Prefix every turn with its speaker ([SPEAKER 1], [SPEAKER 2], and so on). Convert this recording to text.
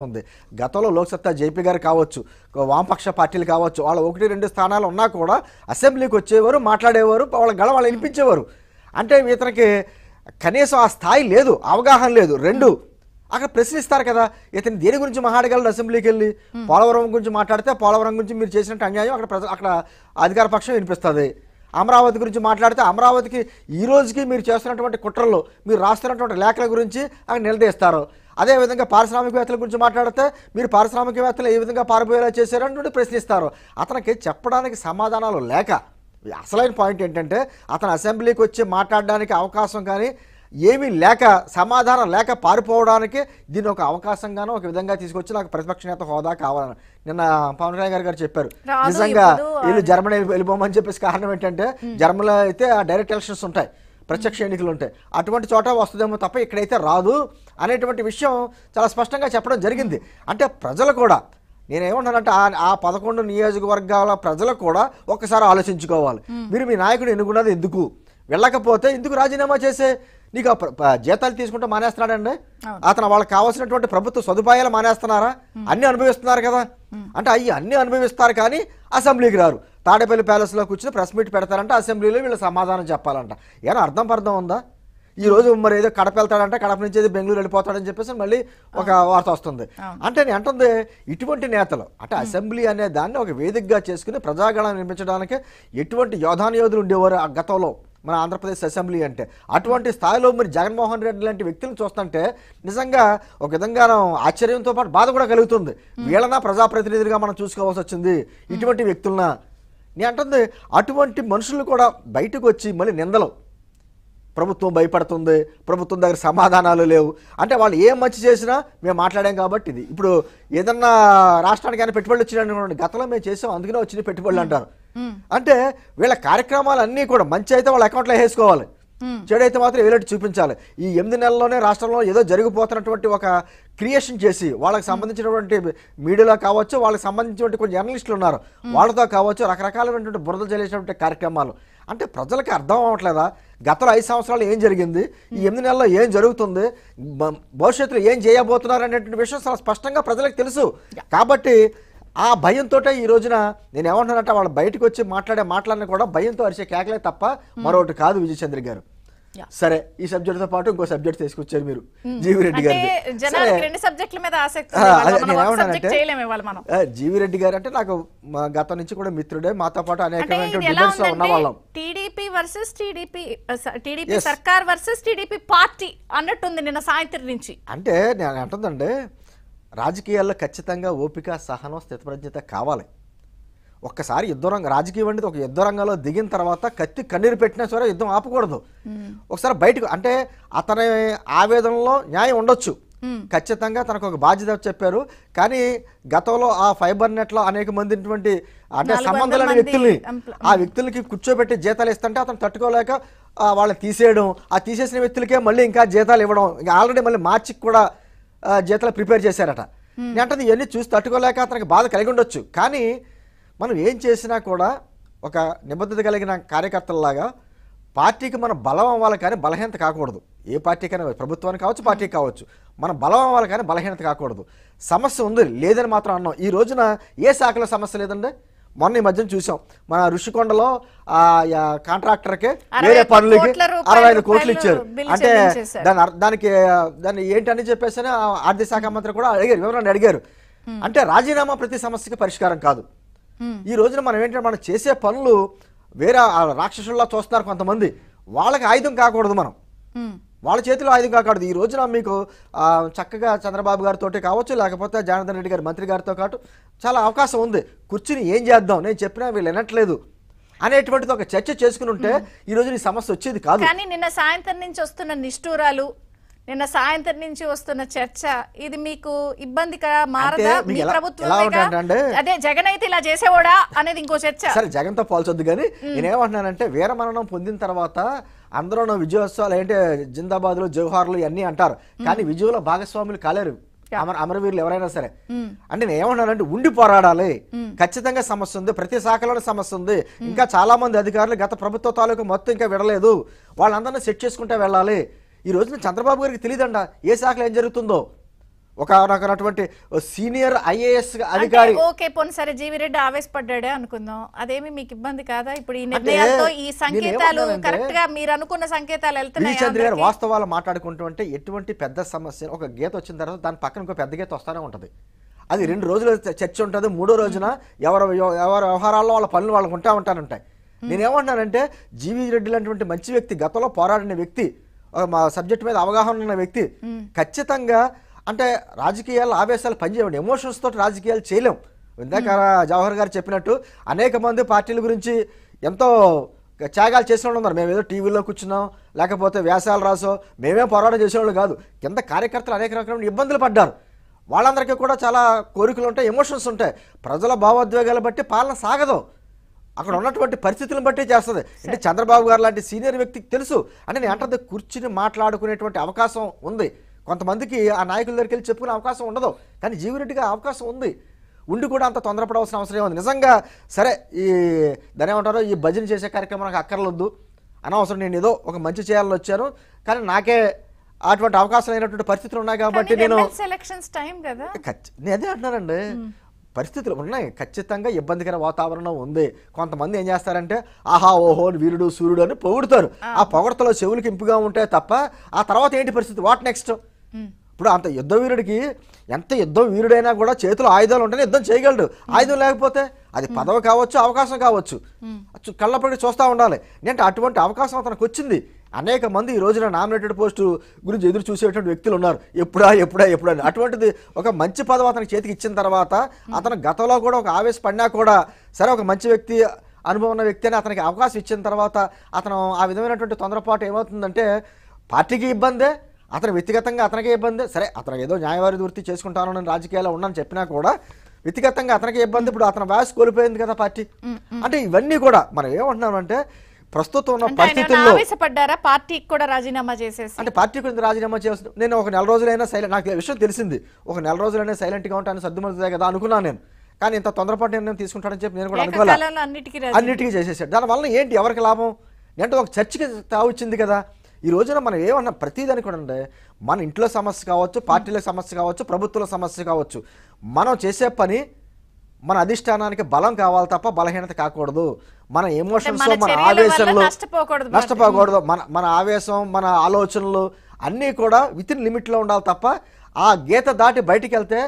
[SPEAKER 1] ఉంది. గతంలో లోక్సత్తా జేపీ గారు కావచ్చు, వామపక్ష పార్టీలు కావచ్చు, వాళ్ళ 1-2 స్థానాలు ఉన్నా కూడా అసెంబ్లీకి వచ్చేవారు, మాట్లాడేవారు, వాళ్ళ గళం వాళ్ళు వినిపించేవారు. అంటే ఇతనికి కనీసం ఆ స్థాయి లేదు, అవగాహన లేదు. రెండు అక్కడ ప్రశ్నిస్తారు కదా, ఇతను దేని గురించి మాట్లాడగలరు అసెంబ్లీకి వెళ్ళి? పోలవరం గురించి మాట్లాడితే పోలవరం గురించి మీరు చేసినట్టు అన్యాయం అక్కడ అధికార పక్షం వినిపిస్తుంది. అమరావతి గురించి మాట్లాడితే అమరావతికి ఈ రోజుకి మీరు చేస్తున్నటువంటి కుట్రలు, మీరు రాస్తున్నటువంటి లేఖల గురించి అక్కడ నిలదీస్తారు. అదేవిధంగా పారిశ్రామికవేత్తల గురించి మాట్లాడితే మీరు పారిశ్రామికవేత్తలు ఏ విధంగా పారిపోయేలా చేశారంటే ప్రశ్నిస్తారు. అతనికి చెప్పడానికి సమాధానాలు లేక, అసలైన పాయింట్ ఏంటంటే అతను అసెంబ్లీకి వచ్చి మాట్లాడడానికి అవకాశం కానీ ఏమీ లేక, సమాధానం లేక పారిపోవడానికి దీన్ని ఒక అవకాశంగానో ఒక విధంగా తీసుకొచ్చి నాకు ప్రతిపక్ష నేత హోదా కావాలని నిన్న పవన్ కళ్యాణ్ గారు చెప్పారు. నిజంగా వీళ్ళు జర్మనీ వెళ్ళిపోమని చెప్పేసి కారణం ఏంటంటే జర్మనీలో అయితే డైరెక్ట్ ఎలక్షన్స్ ఉంటాయి, ప్రత్యక్ష ఎన్నికలు ఉంటాయి, అటువంటి చోట వస్తుందేమో తప్ప ఇక్కడైతే రాదు అనేటువంటి విషయం చాలా స్పష్టంగా చెప్పడం జరిగింది. అంటే ప్రజలు కూడా, నేనేమంటానంటే ఆ 11 నియోజకవర్గాల ప్రజలు కూడా ఒక్కసారి ఆలోచించుకోవాలి. మీరు మీ నాయకుడు ఎన్నుకున్నది ఎందుకు? వెళ్ళకపోతే ఎందుకు రాజీనామా చేసే? నీకు జీతాలు తీసుకుంటే మానేస్తున్నాడండి అతను? వాళ్ళకి కావాల్సినటువంటి ప్రభుత్వ సదుపాయాలు మానేస్తున్నారా? అన్ని అనుభవిస్తున్నారు కదా. అంటే అన్ని అనుభవిస్తారు కానీ అసెంబ్లీకి రారు. తాడేపల్లి ప్యాలెస్లో కూర్చొని ప్రెస్ మీట్ పెడతారంటే అసెంబ్లీలో వీళ్ళు సమాధానం చెప్పాలంట. ఏమైనా అర్థం ఉందా? ఈ రోజు మరి ఏదో కడప వెళ్తాడంటే కడప నుంచి ఏదో బెంగళూరు వెళ్ళిపోతాడని చెప్పేసి మళ్ళీ ఒక వార్త వస్తుంది. అంటే నేను అంటుంది ఇటువంటి నేతలు, అంటే అసెంబ్లీ అనే దాన్ని ఒక వేదికగా చేసుకుని ప్రజాగళం నిర్మించడానికి ఎటువంటి యోధానుయోధులు ఉండేవారు ఆ గతంలో మన ఆంధ్రప్రదేశ్ అసెంబ్లీ అంటే. అటువంటి స్థాయిలో మరి జగన్మోహన్ రెడ్డి లాంటి వ్యక్తులను చూస్తుంటే నిజంగా ఒక విధంగా ఆశ్చర్యంతో పాటు బాధ కూడా కలుగుతుంది. వీళ్ళనా ప్రజాప్రతినిధులుగా మనం చూసుకోవాల్సి వచ్చింది ఇటువంటి వ్యక్తులనా? నేను అంటుంది అటువంటి మనుషులు కూడా బయటకు వచ్చి మళ్ళీ నిందలు, ప్రభుత్వం భయపడుతుంది, ప్రభుత్వం దగ్గర సమాధానాలు లేవు అంటే వాళ్ళు ఏం మంచి చేసినా మేము మాట్లాడాం కాబట్టి ఇది. ఇప్పుడు ఏదన్నా రాష్ట్రానికి అయినా పెట్టుబడులు వచ్చినాయి, గతంలో మేము చేసాం అందుకనే వచ్చిన పెట్టుబడులు అంటారు. అంటే వీళ్ళ కార్యక్రమాలు అన్నీ కూడా మంచి అయితే వాళ్ళ అకౌంట్లో వేసుకోవాలి, చెడైతే మాత్రం ఏలేటి చూపించాలి. ఈ 8 నెలల్లోనే రాష్ట్రంలో ఏదో జరిగిపోతున్నటువంటి ఒక క్రియేషన్ చేసి వాళ్ళకి సంబంధించినటువంటి మీడియాలో కావచ్చు, వాళ్ళకి సంబంధించినటువంటి కొన్ని జర్నలిస్టులు ఉన్నారు వాళ్ళతో కావచ్చు, రకరకాలైనటువంటి బురద జల్లేసినటువంటి కార్యక్రమాలు. అంటే ప్రజలకి అర్థం అవ్వట్లేదా గతంలో 5 సంవత్సరాలు ఏం జరిగింది, ఈ 8 నెలల్లో ఏం జరుగుతుంది, భవిష్యత్తులో ఏం చేయబోతున్నారు అనేటువంటి విషయం చాలా స్పష్టంగా ప్రజలకు తెలుసు. కాబట్టి ఆ భయంతో ఈ రోజున నేను ఏమంటున్నానంటే వాళ్ళు బయటకు వచ్చి మాట్లాడిన కూడా భయంతో అరిచే కేకలే తప్ప మరొకటి కాదు. విజయచంద్ర గారు సరే, ఈ సబ్జెక్ట్ తో పాటు ఇంకో సబ్జెక్ట్ తీసుకొచ్చారు మీరు, జీవిరెడ్డి గారు. జీవిరెడ్డి గారు అంటే నాకు గతం నుంచి కూడా మిత్రుడే, మాతో పాటు అనేకమైన డిబేట్స్ లో ఉన్న వాళ్ళం.
[SPEAKER 2] టీడీపీ వర్సెస్ టీడీపీ సర్కార్ వర్సెస్ టీడీపీ పార్టీ అన్నట్టుంది నిన్న సాయంత్రం నుంచి.
[SPEAKER 1] అంటే నేను అంటుందండి, రాజకీయాల్లో ఖచ్చితంగా ఓపిక, సహనం, స్థితప్రజ్ఞత కావాలి. ఒక్కసారి రాజకీయం అనేది ఒక యుద్ధ రంగంలో దిగిన తర్వాత కత్తి కన్నీరు పెట్టినా సరే యుద్ధం ఆపకూడదు. ఒకసారి బయటకు, అంటే అతని ఆవేదనలో న్యాయం ఉండొచ్చు, ఖచ్చితంగా తనకు ఒక బాధ్యత చెప్పారు. కానీ గతంలో ఆ ఫైబర్ నెట్ లో అనేక మంది అంటే సంబంధాలైన వ్యక్తుల్ని, ఆ వ్యక్తులకి కూర్చోబెట్టి జీతాలు ఇస్తుంటే అతను తట్టుకోలేక వాళ్ళని తీసేయడం, ఆ తీసేసిన వ్యక్తులకే మళ్ళీ ఇంకా జీతాలు ఇవ్వడం, ఆల్రెడీ మళ్ళీ మార్చికి కూడా జీతాలు ప్రిపేర్ చేశారట. అంటే ఇవన్నీ చూసి తట్టుకోలేక అతనికి బాధ కలిగి ఉండొచ్చు. కానీ మనం ఏం చేసినా కూడా ఒక నిబద్ధత కలిగిన కార్యకర్తలలాగా పార్టీకి మనం బలం అవ్వాలి కానీ బలహీనత కాకూడదు. ఏ పార్టీకైనా, ప్రభుత్వానికి కావచ్చు, పార్టీకి కావచ్చు, మనం బలం అవ్వాలి కానీ బలహీనత కాకూడదు. సమస్య ఉంది లేదని మాత్రం అన్నాం. ఈ రోజున ఏ శాఖలో సమస్య లేదండి. మొన్న ఈ మధ్యన చూసాం, మన ఋషికొండలో కాంట్రాక్టర్కి వేరే పనులకి 65 కోట్లు ఇచ్చారు. అంటే దాన్ని ఏంటని చెప్పేసి ఆర్థిక శాఖ మంత్రి కూడా అడిగారు, వివరాన్ని అడిగారు. అంటే రాజీనామా ప్రతి సమస్యకి పరిష్కారం కాదు. ఈ రోజున మనం ఏంటంటే మనం చేసే పనులు వేరే రాక్షసుల్లా చూస్తున్నారు కొంతమంది, వాళ్ళకి ఆయుధం కాకూడదు, మనం వాళ్ళ చేతిలో ఆయుధం కాకూడదు. ఈ రోజున మీకు చక్కగా చంద్రబాబు గారితో కావచ్చు, లేకపోతే జనార్దన్ రెడ్డి గారి మంత్రి గారితో కాటు చాలా అవకాశం ఉంది. కూర్చుని ఏం చేద్దాం, నేను చెప్పినా వీళ్ళు వినట్లేదు అనేటువంటిది ఒక చర్చ చేసుకుని ఉంటే ఈ రోజు ఈ సమస్య వచ్చేది కాదు.
[SPEAKER 2] కానీ నిన్న సాయంత్రం నుంచి వస్తున్న నిష్ఠూరాలు, నిన్న సాయంత్రం నుంచి వస్తున్న చర్చ, ఇది మీకు ఇబ్బందికర మారదా? మీ ప్రభుత్వం అదే జగన్ అయితే ఇలా చేసేవాడా అనేది ఇంకో చర్చ.
[SPEAKER 1] సరే, జగన్ తో పోల్చొద్దు కానీ నేనేమంటున్నానంటే వీరమరణం పొందిన తర్వాత అందరూ విజయోత్సవాలు ఏంటి జిందాబాద్లు, జవహర్లు ఇవన్నీ అంటారు, కానీ విజయంలో భాగస్వాములు కాలేరు అమరవీరులు ఎవరైనా సరే. అంటే నేను ఏమన్నానంటే ఉండి పోరాడాలి, ఖచ్చితంగా సమస్య ఉంది, ప్రతి శాఖలోనే సమస్య ఉంది. ఇంకా చాలా మంది అధికారులు గత ప్రభుత్వ తాలూకు మొత్తం ఇంకా విడలేదు, వాళ్ళందరినీ సెట్ చేసుకుంటే వెళ్ళాలి. ఈ రోజున చంద్రబాబు గారికి తెలియదంట ఏ శాఖలో ఏం జరుగుతుందో. ఒకనటువంటి సీనియర్ ఐఏఎస్ అధికారి.
[SPEAKER 2] ఓకే, పోనీ సరే జీవిరెడ్డి ఆవేశపడ్డాడే అనుకుందాం, అదేమి మీకు ఇబ్బంది కాదా? ఇప్పుడు ఈ నిర్ణయాలతో ఈ సంకేతాలు కరెక్ట్ గా మీరు అనుకున్న సంకేతాలు వెళ్తున్నాయి.
[SPEAKER 1] చంద్ర గారు వాస్తవాలు మాట్లాడుకుంటూ అంటే ఎటువంటి పెద్ద సమస్య ఒక గీత వచ్చిన తర్వాత దాని పక్కన ఇంకో పెద్ద గీత వస్తూనే ఉంటుంది. అది 2 రోజులు చర్చ ఉంటుంది, 3వ రోజున ఎవరి వ్యవహారాల్లో వాళ్ళ పనులు వాళ్ళకు ఉంటాయి. నేనేమంటున్నానంటే జీవీ రెడ్డి లాంటి మంచి వ్యక్తి, గతంలో పోరాడిన వ్యక్తి, మా సబ్జెక్ట్ మీద అవగాహన ఉన్న వ్యక్తి, ఖచ్చితంగా అంటే రాజకీయాలు ఆవేశాలు పనిచేయండి, ఎమోషన్స్ తోటి రాజకీయాలు చేయలేం. ఇందాక జవహర్ గారు చెప్పినట్టు అనేక మంది పార్టీల గురించి ఎంతో త్యాగాలు చేసిన వాళ్ళు ఉన్నారు. మేము ఏదో టీవీలో కూర్చున్నాం, లేకపోతే వ్యాసాలు రాసో మేమేం పోరాటం చేసేవాళ్ళు కాదు. కింద కార్యకర్తలు అనేక రకమైన ఇబ్బందులు పడ్డారు. వాళ్ళందరికీ కూడా చాలా కోరికలు ఉంటాయి, ఎమోషన్స్ ఉంటాయి. ప్రజల భావోద్వేగాలు బట్టి పాలన సాగదు, అక్కడ ఉన్నటువంటి పరిస్థితులను బట్టి చేస్తుంది. అంటే చంద్రబాబు గారు లాంటి సీనియర్ వ్యక్తికి తెలుసు అంటే నేను అంటే కూర్చుని మాట్లాడుకునేటువంటి అవకాశం ఉంది. కొంతమందికి ఆ నాయకుల దగ్గరికి వెళ్ళి చెప్పుకునే అవకాశం ఉండదు, కానీ జీవిరెడ్డిగా అవకాశం ఉంది. ఉండి కూడా అంత తొందరపడవలసిన అవసరం ఏముంది? నిజంగా సరే ఈ దాని ఏమంటారో ఈ భజన చేసే కార్యక్రమం నాకు అక్కర్లొద్దు, అనవసరం, నేను ఏదో ఒక మంచి చేయాలని వచ్చాను, కానీ నాకే అటువంటి అవకాశం అయినటువంటి పరిస్థితులు ఉన్నాయి కాబట్టి నేను అదే అంటున్నానండి. పరిస్థితులు ఉన్నాయి, ఖచ్చితంగా ఇబ్బందికర వాతావరణం ఉంది. కొంతమంది ఏం చేస్తారంటే ఆహా ఓహో వీరుడు సూర్యుడు అని పొగుడుతారు. ఆ పొగడతలో చెవులకి ఇంపుగా ఉంటాయి తప్ప ఆ తర్వాత ఏంటి పరిస్థితి, వాట్ నెక్స్ట్? ఇప్పుడు అంత యుద్ధ వీరుడికి ఎంత యుద్ధ వీరుడైనా కూడా చేతిలో ఆయుధాలు ఉంటేనే యుద్ధం చేయగలడు. ఆయుధం లేకపోతే అది పదవి కావచ్చు, అవకాశం కావచ్చు, కళ్ళప్పటి చూస్తూ ఉండాలి. అంటే అటువంటి అవకాశం అతనికి వచ్చింది. అనేక మంది ఈ రోజున నామినేటెడ్ పోస్టు గురించి ఎదురు చూసేటువంటి వ్యక్తులు ఉన్నారు, ఎప్పుడా అని. అటువంటిది ఒక మంచి పదవి అతనికి చేతికి ఇచ్చిన తర్వాత అతను గతంలో కూడా ఒక ఆవేశపడినా కూడా సరే ఒక మంచి వ్యక్తి, అనుభవం ఉన్న వ్యక్తి అని అతనికి అవకాశం ఇచ్చిన తర్వాత అతను ఆ విధమైనటువంటి తొందరపాటు ఏమవుతుందంటే పార్టీకి ఇబ్బందే, అతను వ్యక్తిగతంగా అతనికే ఇబ్బంది. సరే అతను ఏదో న్యాయవారి వృత్తి చేసుకుంటాను నేను రాజకీయాల్లో ఉన్నాను చెప్పినా కూడా వ్యక్తిగతంగా అతనికే ఇబ్బంది. ఇప్పుడు అతను వాయిస్ కోల్పోయింది కదా పార్టీ. అంటే ఇవన్నీ కూడా మనం ఏమంటున్నామంటే ప్రస్తుతం ఉన్న పరిస్థితుల్లో
[SPEAKER 2] పార్టీకి కూడా రాజీనామా చేసేసి
[SPEAKER 1] అంటే పార్టీ గురించి రాజీనామా చేస్తుంది. నేను ఒక 4 రోజులైనా సైలెంట్, నాకు విషయం తెలిసింది, ఒక 4 రోజులైనా సైలెంట్గా ఉంటాను సర్దుమవుతుంది కదా అనుకున్నాను నేను. కానీ ఇంత తొందరపాటు నిర్ణయం తీసుకుంటానని చెప్పి నేను కూడా అనుకోవాలి. అన్నిటికీ చేసేసాడు. దానివల్ల ఏంటి ఎవరికి లాభం అంటే ఒక చర్చకి తావచ్చింది కదా. ఈ రోజున మనం ఏమన్నా ప్రతిదానికి కూడా అంటే మన ఇంట్లో సమస్య కావచ్చు, పార్టీల సమస్య కావచ్చు, ప్రభుత్వాల సమస్య కావచ్చు, మనం చేసే పని మన అధిష్టానానికి బలం కావాలి తప్ప బలహీనత కాకూడదు. మన ఎమోషన్స్, మన ఆవేశంలో నష్టపోకూడదు. మన ఆవేశం, మన ఆలోచనలు అన్నీ కూడా విత్ ఇన్ లిమిట్లో ఉండాలి తప్ప ఆ గీత దాటి బయటికి వెళ్తే